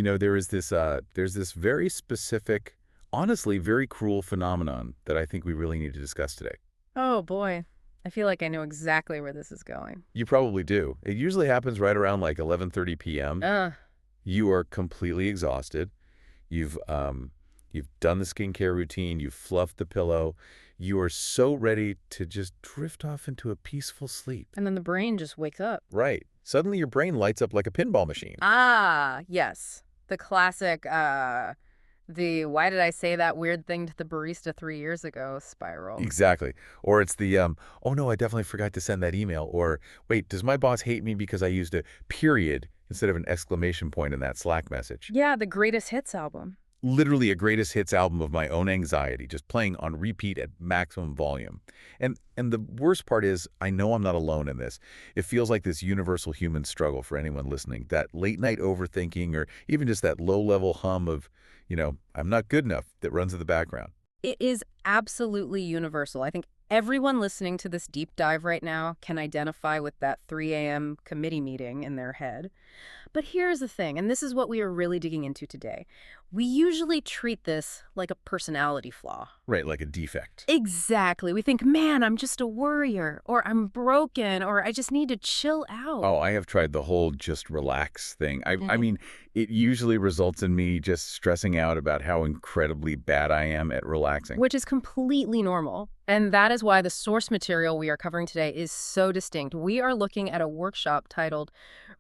There's this very specific, honestly, very cruel phenomenon that I think we really need to discuss today. Oh boy. I feel like I know exactly where this is going. You probably do. It usually happens right around like 11:30 p.m. Ugh. You are completely exhausted. You've done the skincare routine, you've fluffed the pillow. You are so ready to just drift off into a peaceful sleep. And then the brain just wakes up. Right. Suddenly your brain lights up like a pinball machine. Ah, yes. The classic, the why did I say that weird thing to the barista 3 years ago spiral. Exactly. Or it's the, oh no, I definitely forgot to send that email. Or, wait, does my boss hate me because I used a period instead of an exclamation point in that Slack message? Yeah, the greatest hits album. Literally a greatest hits album of my own anxiety, just playing on repeat at maximum volume. And the worst part is, I know I'm not alone in this. It feels like this universal human struggle for anyone listening. That late night overthinking or even just that low-level hum of, I'm not good enough that runs in the background. It is absolutely universal. I think everyone listening to this deep dive right now can identify with that 3 a.m. committee meeting in their head. But here's the thing, and this is what we are really digging into today. We usually treat this like a personality flaw. Right, like a defect. Exactly. We think, man, I'm just a worrier, or I'm broken, or I just need to chill out. Oh, I have tried the whole just relax thing. I mean, it usually results in me just stressing out about how incredibly bad I am at relaxing. Which is completely normal. And that is why the source material we are covering today is so distinct. We are looking at a workshop titled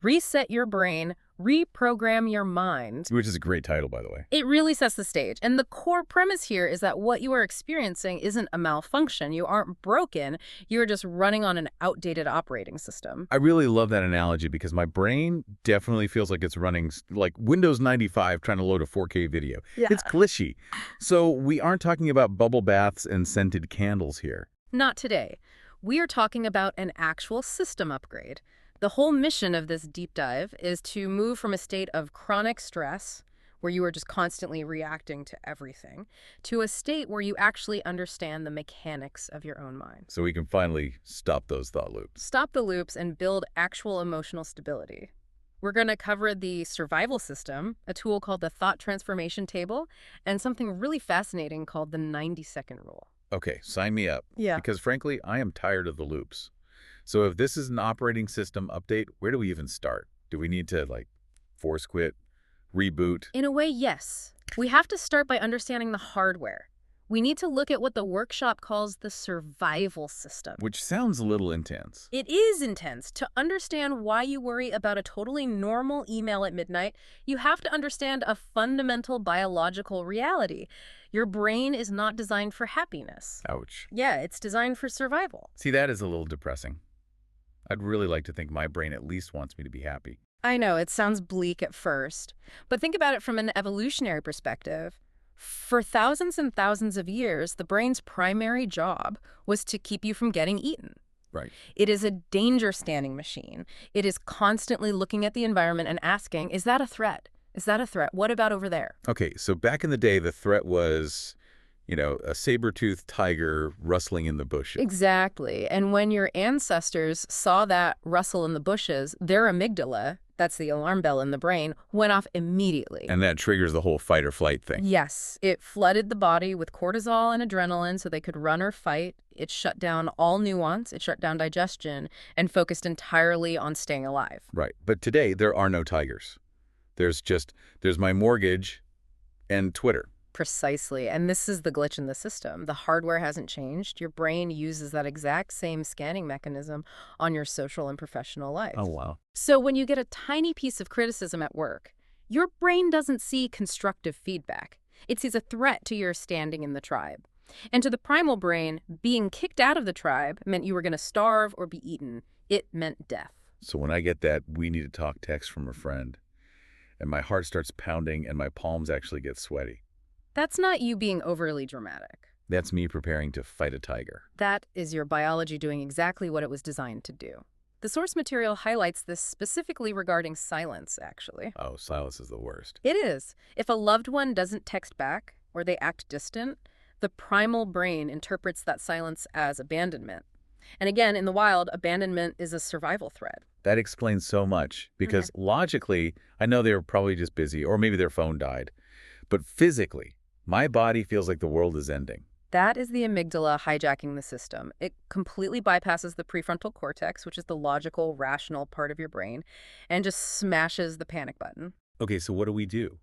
Reset Your Brain, Reprogram Your Mind. Which is a great title, by the way. It really sets the stage. And the core premise here is that what you are experiencing isn't a malfunction. You aren't broken. You're just running on an outdated operating system. I really love that analogy because my brain definitely feels like it's running like Windows 95 trying to load a 4K video. Yeah. It's glitchy. So we aren't talking about bubble baths and scented candles here. Not today. We are talking about an actual system upgrade. The whole mission of this deep dive is to move from a state of chronic stress, where you are just constantly reacting to everything, to a state where you actually understand the mechanics of your own mind. So we can finally stop those thought loops. Stop the loops and build actual emotional stability. We're going to cover the survival system, a tool called the thought transformation table, and something really fascinating called the 90-second rule. Okay, sign me up. Yeah. Because frankly, I am tired of the loops. So if this is an operating system update, where do we even start? Do we need to, force quit, reboot? In a way, yes. We have to start by understanding the hardware. We need to look at what the workshop calls the survival system. Which sounds a little intense. It is intense. To understand why you worry about a totally normal email at midnight, you have to understand a fundamental biological reality. Your brain is not designed for happiness. Ouch. Yeah, it's designed for survival. See, that is a little depressing. I'd really like to think my brain at least wants me to be happy. I know, it sounds bleak at first, but think about it from an evolutionary perspective. For thousands and thousands of years, the brain's primary job was to keep you from getting eaten. Right. It is a danger-scanning machine. It is constantly looking at the environment and asking, is that a threat? Is that a threat? What about over there? Okay, so back in the day, the threat was, a saber-toothed tiger rustling in the bushes. Exactly. And when your ancestors saw that rustle in the bushes, their amygdala, that's the alarm bell in the brain, went off immediately. And that triggers the whole fight or flight thing. Yes, it flooded the body with cortisol and adrenaline so they could run or fight. It shut down all nuance, it shut down digestion, and focused entirely on staying alive. Right. But today, there are no tigers. There's my mortgage and Twitter. Precisely. And this is the glitch in the system. The hardware hasn't changed. Your brain uses that exact same scanning mechanism on your social and professional life. Oh, wow. So when you get a tiny piece of criticism at work, your brain doesn't see constructive feedback. It sees a threat to your standing in the tribe. And to the primal brain, being kicked out of the tribe meant you were going to starve or be eaten. It meant death. So when I get that "we need to talk" text from a friend, and my heart starts pounding and my palms actually get sweaty, That's not you being overly dramatic. that's me preparing to fight a tiger. That is your biology doing exactly what it was designed to do. The source material highlights this specifically regarding silence, actually. Oh, silence is the worst. It is. If a loved one doesn't text back or they act distant, the primal brain interprets that silence as abandonment. And again, in the wild, abandonment is a survival threat. That explains so much Okay. because logically, I know they were probably just busy or maybe their phone died. But physically, my body feels like the world is ending. That is the amygdala hijacking the system. It completely bypasses the prefrontal cortex, which is the logical, rational part of your brain, and just smashes the panic button. Okay, so what do we do?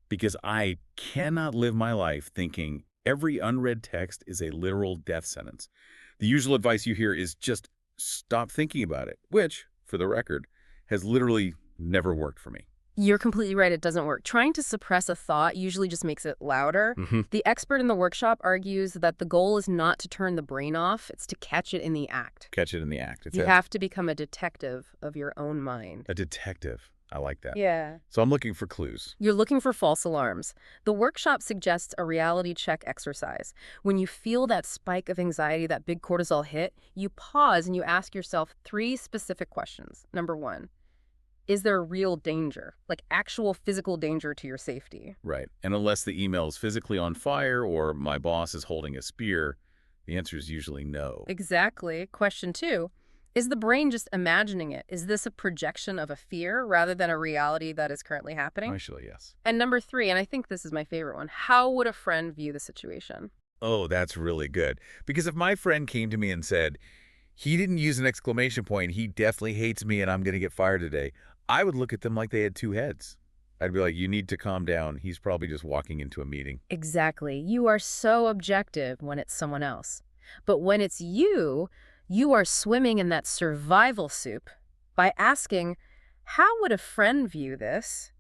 Because I cannot live my life thinking every unread text is a literal death sentence. The usual advice you hear is just stop thinking about it, which, for the record, has literally never worked for me. You're completely right, it doesn't work. Trying to suppress a thought usually just makes it louder. The expert in the workshop argues that the goal is not to turn the brain off, it's to catch it in the act. Catch it in the act. It's You have to become a detective of your own mind. a detective. I like that. Yeah. So I'm looking for clues. You're looking for false alarms. The workshop suggests a reality check exercise. When you feel that spike of anxiety, that big cortisol hit, you pause and you ask yourself 3 specific questions. Number 1, is there real danger, like actual physical danger to your safety? Right. And unless the email is physically on fire or my boss is holding a spear, the answer is usually no. Exactly. Question 2, is the brain just imagining it? Is this a projection of a fear rather than a reality that is currently happening? Actually, yes. And number 3, and I think this is my favorite one, how would a friend view the situation? Oh, that's really good. Because if my friend came to me and said, he didn't use an exclamation point, he definitely hates me and I'm going to get fired today, I would look at them like they had 2 heads. I'd be like, you need to calm down. He's probably just walking into a meeting. Exactly. You are so objective when it's someone else. But when it's you, you are swimming in that survival soup. By asking, how would a friend view this?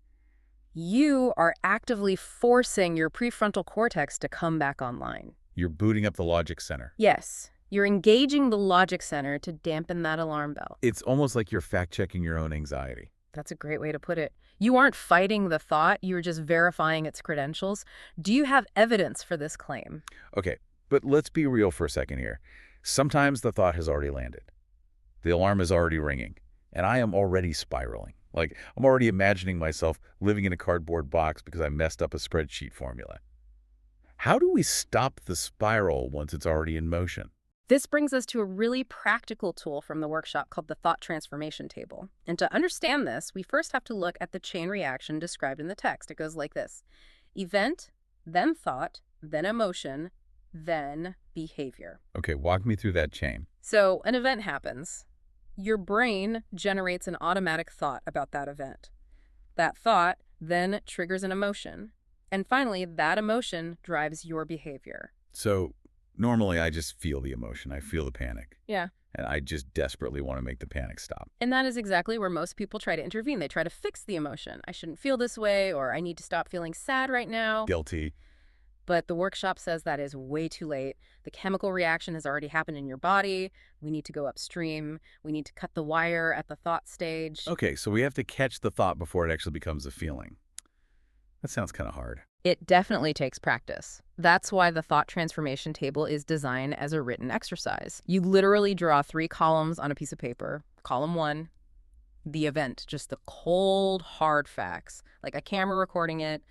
You are actively forcing your prefrontal cortex to come back online. You're booting up the logic center. Yes, you're engaging the logic center to dampen that alarm bell. It's almost like you're fact-checking your own anxiety. That's a great way to put it. You aren't fighting the thought, you're just verifying its credentials. Do you have evidence for this claim? Okay, but let's be real for a second here. Sometimes the thought has already landed. The alarm is already ringing, and I am already spiraling. Like, I'm already imagining myself living in a cardboard box because I messed up a spreadsheet formula. How do we stop the spiral once it's already in motion? This brings us to a really practical tool from the workshop called the thought transformation table. And to understand this, we first have to look at the chain reaction described in the text. It goes like this: event, then thought, then emotion, then behavior. Okay, walk me through that chain. So an event happens. Your brain generates an automatic thought about that event. That thought then triggers an emotion. And finally, that emotion drives your behavior. So normally I just feel the emotion. I feel the panic. Yeah. And I just desperately want to make the panic stop. And that is exactly where most people try to intervene. They try to fix the emotion. I shouldn't feel this way, or I need to stop feeling sad right now. Guilty. But the workshop says that is way too late. The chemical reaction has already happened in your body. We need to go upstream. We need to cut the wire at the thought stage. Okay, so we have to catch the thought before it actually becomes a feeling. That sounds kind of hard. It definitely takes practice. That's why the thought transformation table is designed as a written exercise. You literally draw 3 columns on a piece of paper. Column 1, the event, just the cold, hard facts, like a camera recording it.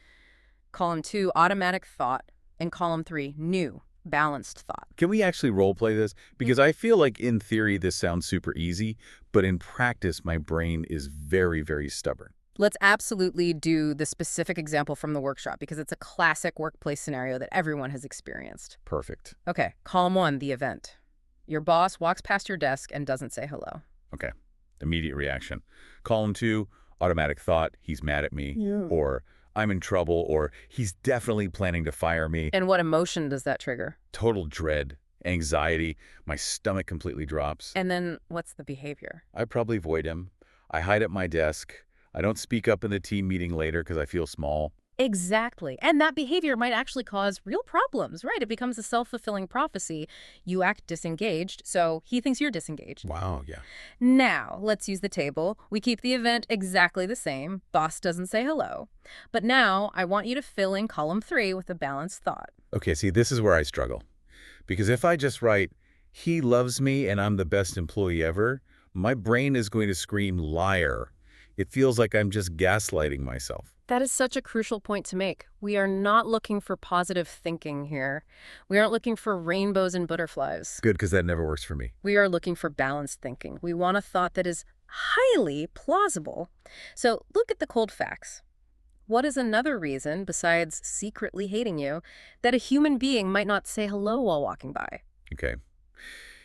Column 2, automatic thought. And column 3, new, balanced thought. Can we actually role play this? Because I feel like in theory this sounds super easy, but in practice my brain is very, very stubborn. Let's absolutely do the specific example from the workshop because it's a classic workplace scenario that everyone has experienced. Perfect. Okay, column 1, the event. Your boss walks past your desk and doesn't say hello. Okay, immediate reaction. Column 2, automatic thought, he's mad at me, or I'm in trouble, or he's definitely planning to fire me. And what emotion does that trigger? Total dread, anxiety, my stomach completely drops. And then what's the behavior? I probably avoid him. I hide at my desk. I don't speak up in the team meeting later because I feel small. Exactly. And that behavior might actually cause real problems, right? It becomes a self-fulfilling prophecy. You act disengaged, so he thinks you're disengaged. Wow, yeah. Now, let's use the table. We keep the event exactly the same. Boss doesn't say hello. But now, I want you to fill in column 3 with a balanced thought. Okay, see, this is where I struggle. Because if I just write, he loves me and I'm the best employee ever, my brain is going to scream liar. It feels like I'm just gaslighting myself. That is such a crucial point to make. We are not looking for positive thinking here. We aren't looking for rainbows and butterflies. Good, because that never works for me. We are looking for balanced thinking. We want a thought that is highly plausible. So look at the cold facts. What is another reason, besides secretly hating you, that a human being might not say hello while walking by? Okay.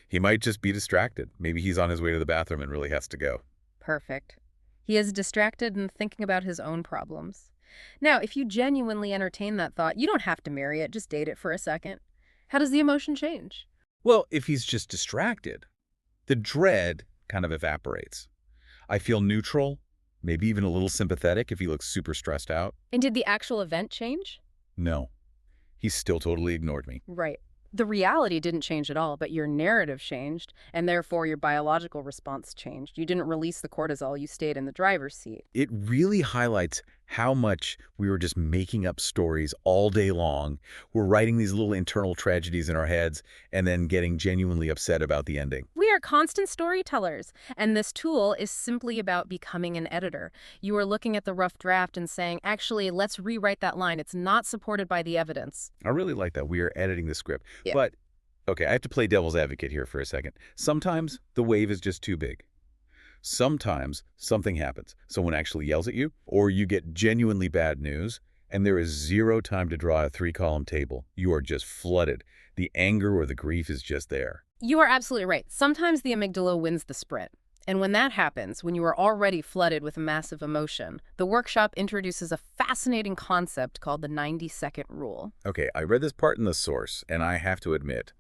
He might just be distracted. Maybe he's on his way to the bathroom and really has to go. Perfect. He is distracted and thinking about his own problems. Now, if you genuinely entertain that thought, you don't have to marry it, just date it for a second. How does the emotion change? Well, if he's just distracted, the dread kind of evaporates. I feel neutral, maybe even a little sympathetic if he looks super stressed out. And did the actual event change? No, he still totally ignored me. Right. The reality didn't change at all, but your narrative changed, and therefore your biological response changed. You didn't release the cortisol, you stayed in the driver's seat. It really highlights how much we were just making up stories all day long. We're writing these little internal tragedies in our heads and then getting genuinely upset about the ending. We are constant storytellers, and this tool is simply about becoming an editor. You are looking at the rough draft and saying, actually, let's rewrite that line. It's not supported by the evidence. I really like that. We are editing the script. Yeah. But, okay, I have to play devil's advocate here for a second. Sometimes the wave is just too big. Sometimes something happens. Someone actually yells at you, or you get genuinely bad news, and there is zero time to draw a three-column table. You are just flooded. The anger or the grief is just there. You are absolutely right. Sometimes the amygdala wins the sprint. And when that happens, when you are already flooded with massive emotion, the workshop introduces a fascinating concept called the 90-second rule. Okay, I read this part in the source, and I have to admit,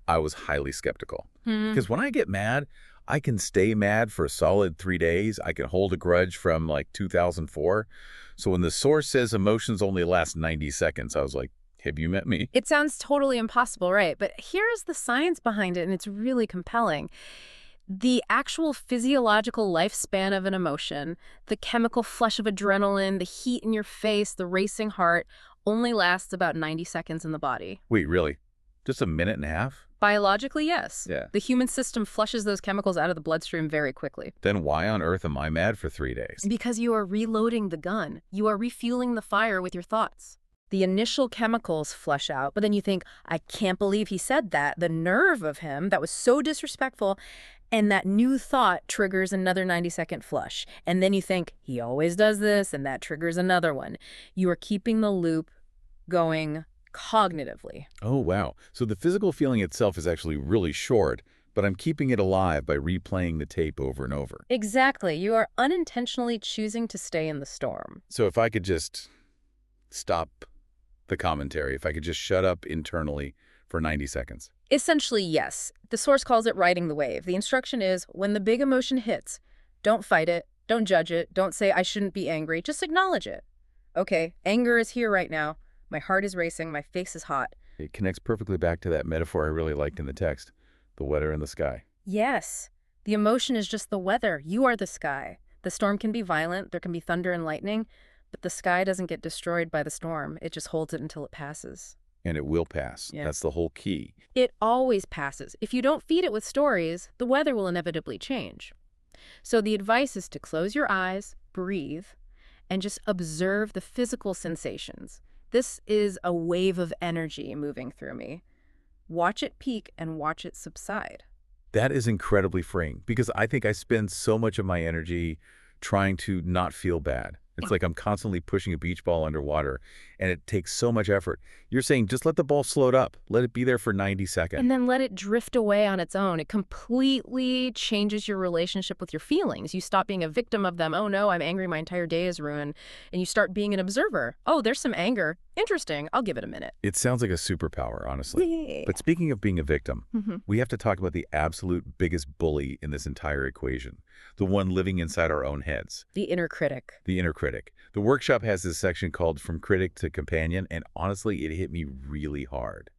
I was highly skeptical. Because when I get mad, I can stay mad for a solid 3 days. I can hold a grudge from like 2004. So when the source says emotions only last 90 seconds, I was like, have you met me? It sounds totally impossible, right? But here's the science behind it, and it's really compelling. The actual physiological lifespan of an emotion, the chemical flush of adrenaline, the heat in your face, the racing heart, only lasts about 90 seconds in the body. Wait, really? Just a minute and a half? Biologically, yes. Yeah. The human system flushes those chemicals out of the bloodstream very quickly. Then why on earth am I mad for 3 days? Because you are reloading the gun. You are refueling the fire with your thoughts. The initial chemicals flush out, but then you think, I can't believe he said that. The nerve of him, that was so disrespectful. And that new thought triggers another 90-second flush. And then you think, he always does this, and that triggers another one. You are keeping the loop going cognitively. Oh, wow. So the physical feeling itself is actually really short, but I'm keeping it alive by replaying the tape over and over. Exactly. You are unintentionally choosing to stay in the storm. So if I could just stop the commentary, if I could just shut up internally for 90 seconds. Essentially, yes. The source calls it riding the wave. The instruction is, when the big emotion hits, don't fight it, don't judge it, don't say I shouldn't be angry, just acknowledge it. Okay, anger is here right now. My heart is racing, my face is hot. It connects perfectly back to that metaphor I really liked in the text, the weather in the sky. Yes, the emotion is just the weather. You are the sky. The storm can be violent, there can be thunder and lightning, but the sky doesn't get destroyed by the storm. It just holds it until it passes. And it will pass. Yeah. That's the whole key. It always passes. If you don't feed it with stories, the weather will inevitably change. So the advice is to close your eyes, breathe, and just observe the physical sensations. This is a wave of energy moving through me. Watch it peak and watch it subside. That is incredibly freeing because I think I spend so much of my energy trying to not feel bad. It's like I'm constantly pushing a beach ball underwater, and it takes so much effort. You're saying just let the ball float up. Let it be there for 90 seconds. And then let it drift away on its own. It completely changes your relationship with your feelings. You stop being a victim of them. Oh no, I'm angry, my entire day is ruined. And you start being an observer. Oh, there's some anger. Interesting, I'll give it a minute. It sounds like a superpower, honestly. But speaking of being a victim, we have to talk about the absolute biggest bully in this entire equation, the one living inside our own heads. The inner critic. The inner critic. The workshop has this section called From Critic to Companion, and honestly, it hit me really hard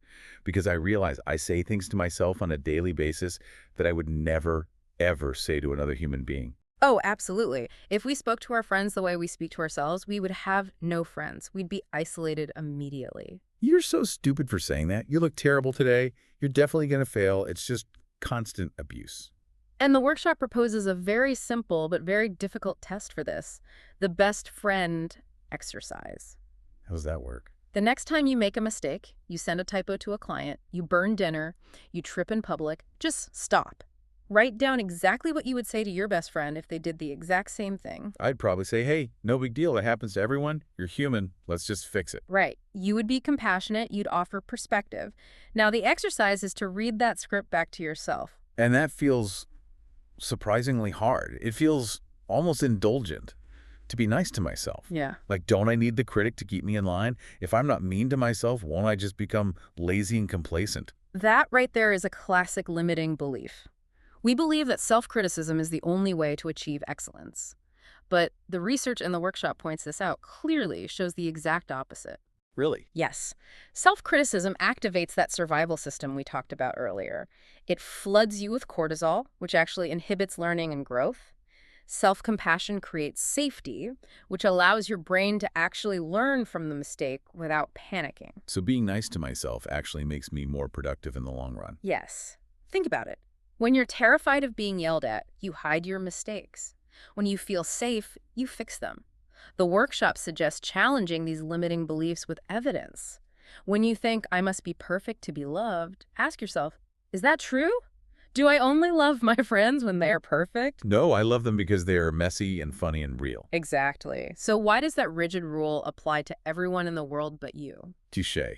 because I realize I say things to myself on a daily basis that I would never, ever say to another human being. Oh, absolutely. If we spoke to our friends the way we speak to ourselves, we would have no friends. We'd be isolated immediately. You're so stupid for saying that. You look terrible today. You're definitely going to fail. It's just constant abuse. And the workshop proposes a very simple but very difficult test for this, the best friend exercise. How does that work? The next time you make a mistake, you send a typo to a client, you burn dinner, you trip in public, just stop. Write down exactly what you would say to your best friend if they did the exact same thing. I'd probably say, hey, no big deal. That happens to everyone. You're human. Let's just fix it. Right. You would be compassionate, you'd offer perspective. Now, the exercise is to read that script back to yourself. And that feels surprisingly hard. It feels almost indulgent to be nice to myself. Yeah. Like, don't I need the critic to keep me in line? If I'm not mean to myself, won't I just become lazy and complacent? That right there is a classic limiting belief. We believe that self-criticism is the only way to achieve excellence. But the research in the workshop points this out clearly, shows the exact opposite. Really? Yes, self-criticism activates that survival system we talked about earlier. It floods you with cortisol, which actually inhibits learning and growth. Self-compassion creates safety, which allows your brain to actually learn from the mistake without panicking. So being nice to myself actually makes me more productive in the long run. Yes. Think about it. When you're terrified of being yelled at, you hide your mistakes. When you feel safe, you fix them. The workshop suggests challenging these limiting beliefs with evidence. When you think, I must be perfect to be loved, ask yourself, is that true? Do I only love my friends when they are perfect? No, I love them because they are messy and funny and real. Exactly. So why does that rigid rule apply to everyone in the world but you? Touché.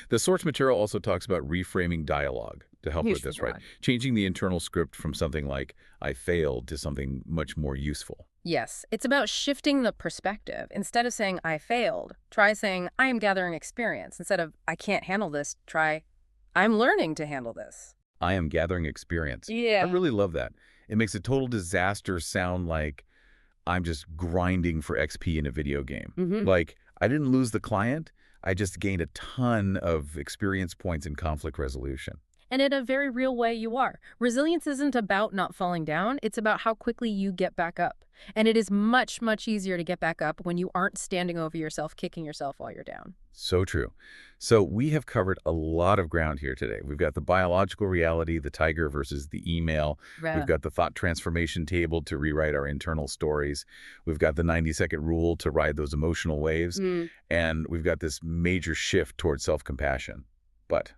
The source material also talks about reframing dialogue to help You with should this, right? watch. Changing the internal script from something like, I failed, to something much more useful. Yes, it's about shifting the perspective. Instead of saying, I failed, try saying, I am gathering experience. Instead of, I can't handle this, try, I'm learning to handle this. I am gathering experience. I Yeah. really love that. It makes a total disaster sound like I'm just grinding for XP in a video game. Like, I didn't lose the client, I just gained a ton of experience points in conflict resolution. And in a very real way, you are. Resilience isn't about not falling down. It's about how quickly you get back up. And it is much, much easier to get back up when you aren't standing over yourself, kicking yourself while you're down. So true. So we have covered a lot of ground here today. We've got the biological reality, the tiger versus the email. We've got the thought transformation table to rewrite our internal stories. We've got the 90-second rule to ride those emotional waves. And we've got this major shift towards self-compassion. But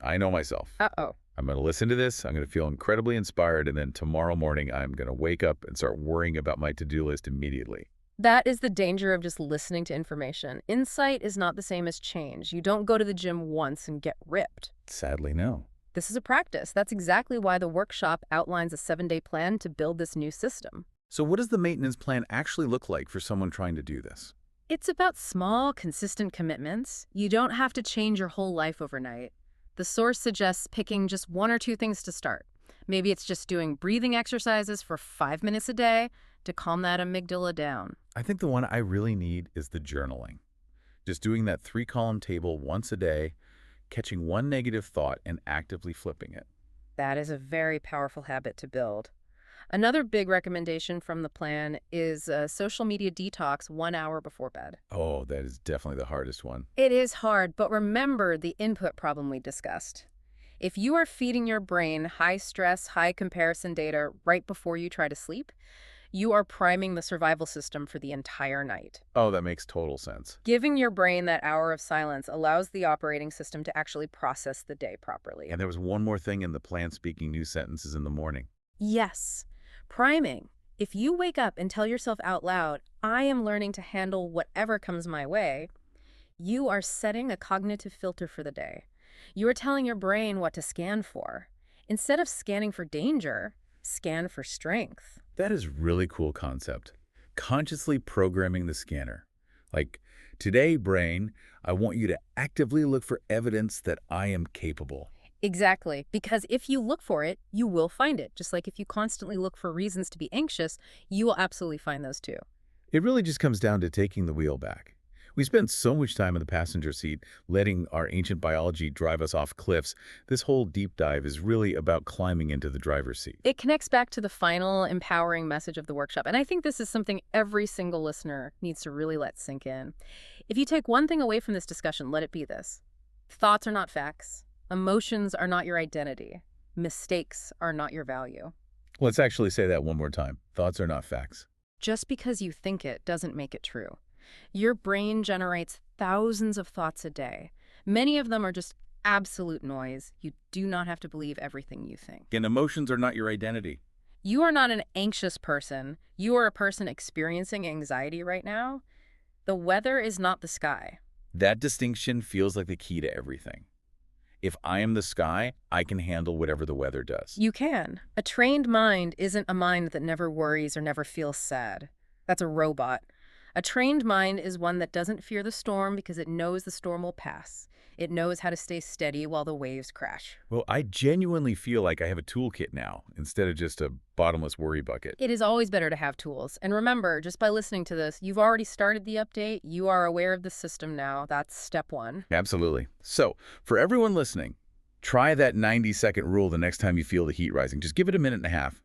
I know myself. Uh-oh. I'm going to listen to this. I'm going to feel incredibly inspired. And then tomorrow morning, I'm going to wake up and start worrying about my to-do list immediately. That is the danger of just listening to information. Insight is not the same as change. You don't go to the gym once and get ripped. Sadly, no. This is a practice. That's exactly why the workshop outlines a 7-day plan to build this new system. So what does the maintenance plan actually look like for someone trying to do this? It's about small, consistent commitments. You don't have to change your whole life overnight. The source suggests picking just 1 or 2 things to start. Maybe it's just doing breathing exercises for 5 minutes a day to calm that amygdala down. I think the one I really need is the journaling. Just doing that 3-column table once a day, catching one negative thought and actively flipping it. That is a very powerful habit to build. Another big recommendation from the plan is a social media detox 1 hour before bed. Oh, that is definitely the hardest one. It is hard, but remember the input problem we discussed. If you are feeding your brain high-stress, high-comparison data right before you try to sleep, you are priming the survival system for the entire night. Oh, that makes total sense. Giving your brain that hour of silence allows the operating system to actually process the day properly. And there was one more thing in the plan, speaking new sentences in the morning. Yes, priming. If you wake up and tell yourself out loud, I am learning to handle whatever comes my way, you are setting a cognitive filter for the day. You are telling your brain what to scan for. Instead of scanning for danger, scan for strength. That is really cool concept. Consciously programming the scanner. Like, today, brain, I want you to actively look for evidence that I am capable. Exactly, because if you look for it, you will find it. Just like if you constantly look for reasons to be anxious, you will absolutely find those too. It really just comes down to taking the wheel back. We spend so much time in the passenger seat, letting our ancient biology drive us off cliffs. This whole deep dive is really about climbing into the driver's seat. It connects back to the final empowering message of the workshop, and I think this is something every single listener needs to really let sink in. If you take one thing away from this discussion, let it be this. Thoughts are not facts. Emotions are not your identity. Mistakes are not your value. Let's actually say that one more time. Thoughts are not facts. Just because you think it doesn't make it true. Your brain generates thousands of thoughts a day. Many of them are just Absolute noise. You do not have to believe everything you think. And emotions are not your identity. You are not an anxious person. You are a person experiencing anxiety right now. The weather is not the sky. That distinction feels like the key to everything. If I am the sky, I can handle whatever the weather does. You can. A trained mind isn't a mind that never worries or never feels sad. That's a robot. A trained mind is one that doesn't fear the storm because it knows the storm will pass. It knows how to stay steady while the waves crash. Well, I genuinely feel like I have a toolkit now instead of just a bottomless worry bucket. It is always better to have tools. And remember, just by listening to this, you've already started the update. You are aware of the system now. That's step one. Absolutely. So, for everyone listening, try that 90-second rule the next time you feel the heat rising. Just give it a minute and a half.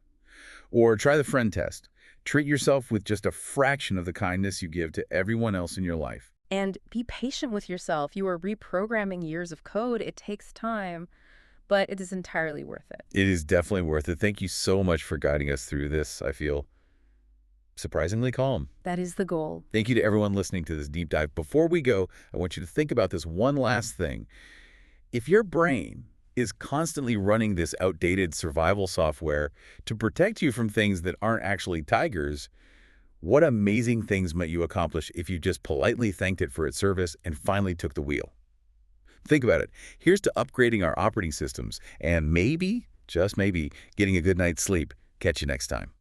Or try the friend test. Treat yourself with just a fraction of the kindness you give to everyone else in your life. And be patient with yourself. You are reprogramming years of code. It takes time, but it is entirely worth it. It is definitely worth it. Thank you so much for guiding us through this. I feel surprisingly calm. That is the goal. Thank you to everyone listening to this deep dive. Before we go, I want you to think about this one last thing. If your brain is constantly running this outdated survival software to protect you from things that aren't actually tigers, what amazing things might you accomplish if you just politely thanked it for its service and finally took the wheel? Think about it. Here's to upgrading our operating systems and maybe, just maybe, getting a good night's sleep. Catch you next time.